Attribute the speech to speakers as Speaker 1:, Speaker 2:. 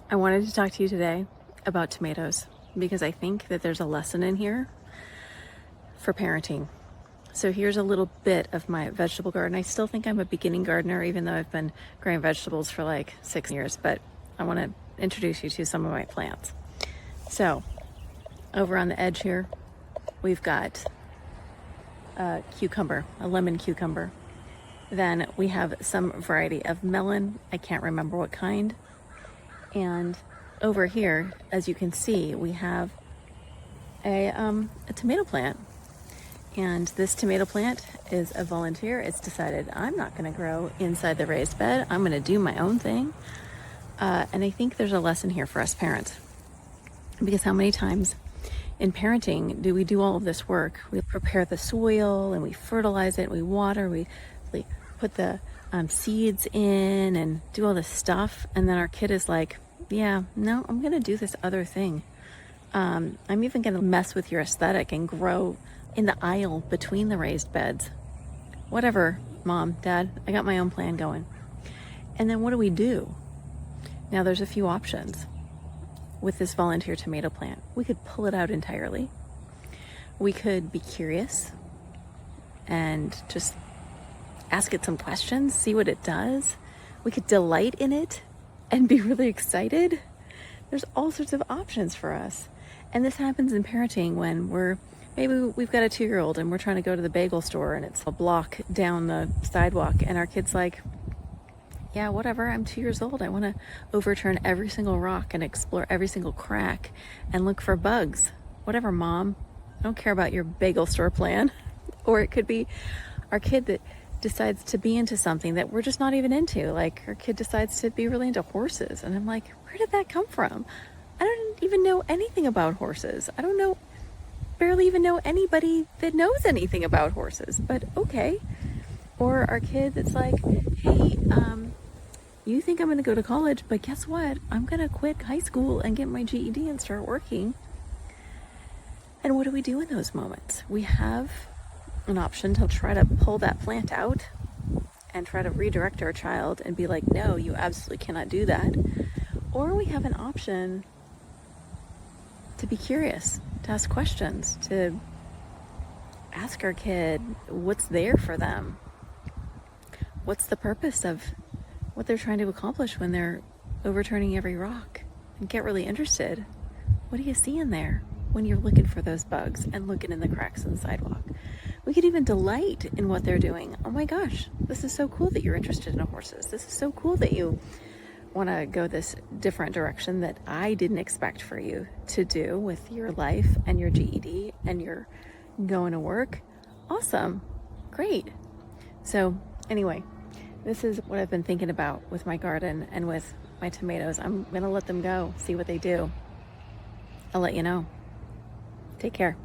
Speaker 1: I wanted to talk to you today about tomatoes because I think that there's a lesson in here for parenting. So here's a little bit of my vegetable garden. I still think I'm a beginning gardener, even though I've been growing vegetables for like 6 years, but I want to introduce you to some of my plants. So over on the edge here, we've got a cucumber, a lemon cucumber. Then we have some variety of melon. I can't remember what kind. And over here, as you can see, we have a tomato plant. And this tomato plant is a volunteer. It's decided I'm not going to grow inside the raised bed. I'm going to do my own thing. And I think there's a lesson here for us parents. Because how many times in parenting do we do all of this work? We prepare the soil and we fertilize it, we water, we put the seeds in and do all this stuff. And then our kid is like, yeah, no, I'm going to do this other thing. I'm even going to mess with your aesthetic and grow in the aisle between the raised beds. Whatever, mom, dad, I got my own plan going. And then what do we do? Now there's a few options with this volunteer tomato plant. We could pull it out entirely. We could be curious and just ask it some questions, see what it does. We could delight in it and be really excited. There's all sorts of options for us. And this happens in parenting when maybe we've got a 2-year-old and we're trying to go to the bagel store and it's a block down the sidewalk and our kid's like, yeah, whatever, I'm 2 years old. I want to overturn every single rock and explore every single crack and look for bugs. Whatever, mom. I don't care about your bagel store plan. Or it could be our kid that decides to be into something that we're just not even into. Like our kid decides to be really into horses. And I'm like, where did that come from? I don't even know anything about horses. Barely even know anybody that knows anything about horses, but okay. Or our kid that's like, hey, you think I'm going to go to college, but guess what? I'm going to quit high school and get my GED and start working. And what do we do in those moments? We have an option to try to pull that plant out and try to redirect our child and be like, no, you absolutely cannot do that. Or we have an option to be curious, to ask questions, to ask our kid what's there for them. What's the purpose of what they're trying to accomplish when they're overturning every rock? And get really interested. What do you see in there when you're looking for those bugs and looking in the cracks in the sidewalk? We could even delight in what they're doing. Oh my gosh, this is so cool that you're interested in horses. This is so cool that you want to go this different direction that I didn't expect for you to do with your life and your GED and your going to work. Awesome. Great. So anyway, this is what I've been thinking about with my garden and with my tomatoes. I'm going to let them go, see what they do. I'll let you know. Take care.